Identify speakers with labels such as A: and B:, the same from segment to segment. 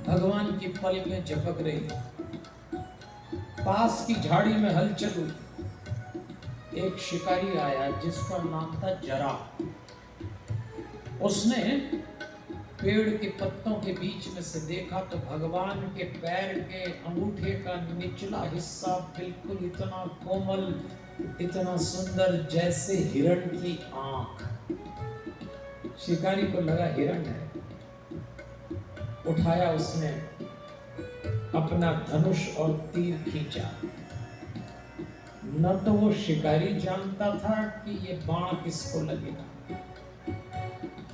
A: भगवान की पलकें झपक रही। पास की झाड़ी में हलचल हुई। एक शिकारी आया जिसका नाम था जरा। उसने पेड़ के पत्तों के बीच में से देखा तो भगवान के पैर के अंगूठे का निचला हिस्सा बिल्कुल इतना कोमल, इतना सुंदर जैसे हिरण की आंख। शिकारी को लगा हिरण है। उठाया उसने अपना धनुष और तीर खींचा। न तो वो शिकारी जानता था कि ये बाण किसको लगेगा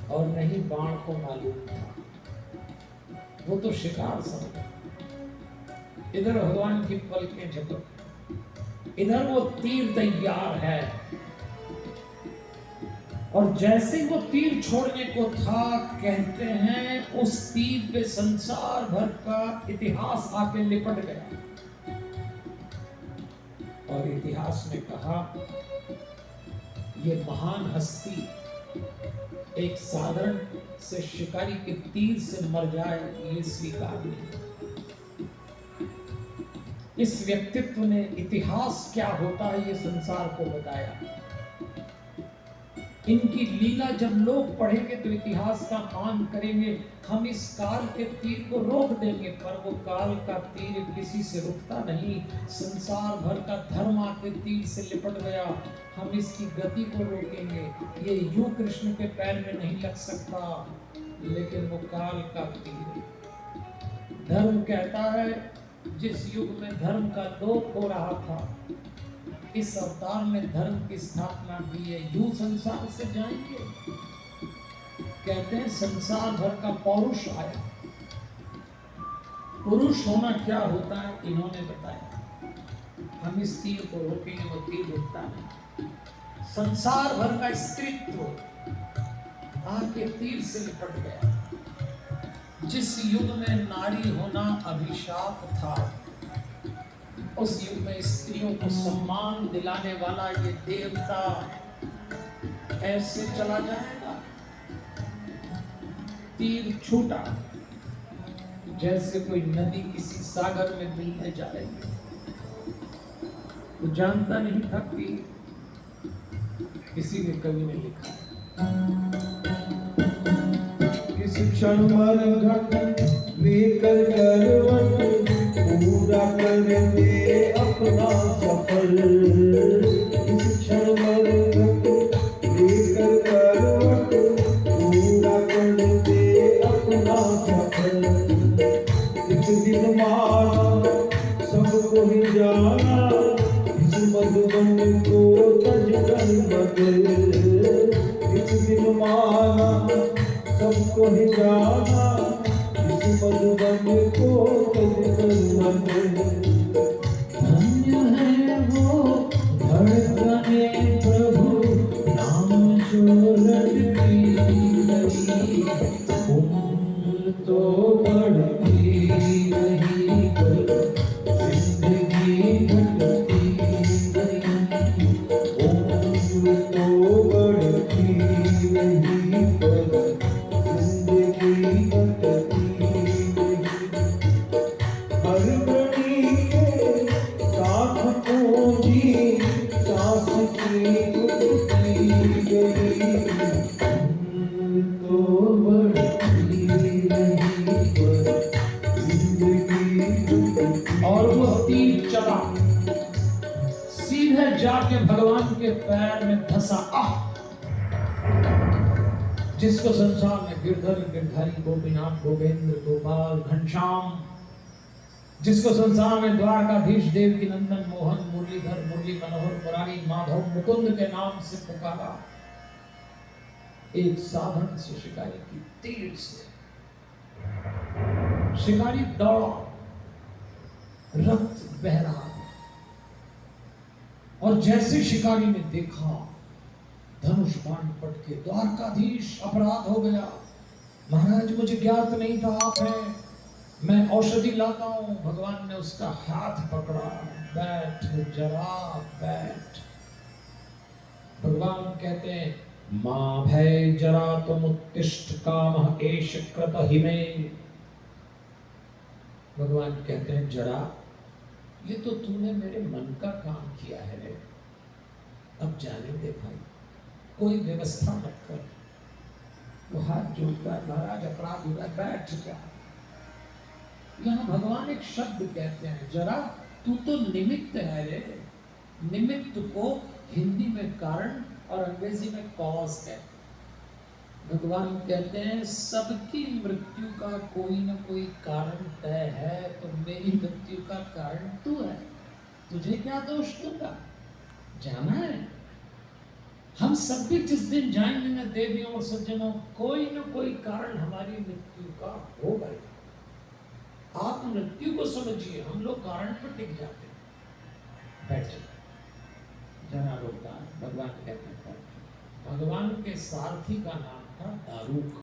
A: और नहीं बाण को मालूम था। वो तो शिकार समझा। इधर भगवान की पलकें झपक, इधर वो तीर तैयार है। और जैसे वो तीर छोड़ने को था, कहते हैं उस तीर पे संसार भर का इतिहास आके लिपट गया। और इतिहास ने कहा ये महान हस्ती एक साधारण से शिकारी के तीर से मर जाए, ये स्वीकार नहीं। इस व्यक्तित्व ने इतिहास क्या होता है ये संसार को बताया। इनकी लीला जब लोग पढ़ेंगे तो इतिहास का मान करेंगे। हम इस काल के तीर को रोक देंगे, पर वो काल का तीर किसी से रुकता नहीं। संसार भर का धर्म आके तीर से लिपट गया। हम इसकी गति को रोकेंगे। ये यूं कृष्ण के पैर में नहीं लग सकता, लेकिन वो काल का तीर। धर्म कहता है जिस युग में धर्म का लोप हो रहा था, इस अवतार में धर्म की स्थापना की है। यूं संसार से जाएंगे। कहते हैं संसार भर का पौरुष आया। पुरुष होना क्या होता है इन्होंने बताया। हम इस तीर को रोकेंगे, वो तीर रुकता नहीं। संसार भर का स्त्रीत्व आके तीर से लिपट गया। जिस युग में नारी होना अभिशाप था, उस युग में स्त्रियों को सम्मान दिलाने वाला ये देवता ऐसे चला जाएगा। तीर छूटा जैसे कोई नदी किसी सागर में मिलने जा रही है। तो जानता नहीं था कि किसी ने कवि ने लिखा
B: किस क्षण मरघट लेकर करवट पूरा कर दे अपना सफर। किस क्षण मरघट लेकर करवट पूरा कर दे अपना सफर। एक दिन माना सबको ही जाना, इस मधुबन को तज कर बदल। एक दिन माना सबको ही जाना, इस मधुबन को तज कर बदल। धन्य है वो धड़कने प्रभु नाम जो लड़ती रही। उम्र तो बढ़ती रही पर जिंदगी घटती रही। उम्र तो बढ़ती रही पर जिंदगी घटती रही। हर घड़ी के साथ पूंजी सांस की उठती गई। तो बढ़ती रही पर जिंदगी घटती।
A: और वो तीर चला सीधे जाके भगवान के पैर में धंसा। जिसको संसार में गिरधर गिरधारी गोपीनाथ गोविंद गोपाल घनश्याम, जिसको संसार में द्वारकाधीश देवकी नंदन मोहन मुरलीधर मुरली मनोहर मुरारी माधव मुकुंद के नाम से पुकारा, एक साधन से शिकारी की तीर से शिकारी दौड़ा, रक्त बह रहा है। और जैसे शिकारी ने देखा धनुष बाण पट के, द्वारकाधीश अपराध हो गया। महाराज मुझे ज्ञात नहीं था आप हैं, मैं औषधि लाता हूं। भगवान ने उसका हाथ पकड़ा। बैठ जरा बैठ। भगवान कहते हैं मां भय जरा तुम उत्तिष्ठ काम एष कृत हिमे। भगवान कहते हैं जरा ये तो तूने मेरे मन का काम किया है रे, अब जाने दे भाई, कोई व्यवस्था मत कर। वो हाथ जोड़ता है, महाराज अपराध हो रहा है, बैठ जा। यहाँ भगवान एक शब्द कहते हैं, जरा तू तो निमित्त है रे। निमित्त को हिंदी में कारण और अंग्रेजी में कॉज कहते हैं। भगवान कहते हैं सबकी मृत्यु का कोई न कोई कारण तय है, तो मेरी मृत्यु का कारण तू है, तुझे क्या दोष दूंगा, जाना है। हम सब भी जिस दिन जाएंगे न देवियों और सज्जनों, कोई न कोई कारण हमारी मृत्यु का होगा। आप मृत्यु को समझिए, हम लोग कारण पर टिक जाते हैं। बैठे जना रोता, भगवान कहते हैं। भगवान के सारथी का नाम था दारूक।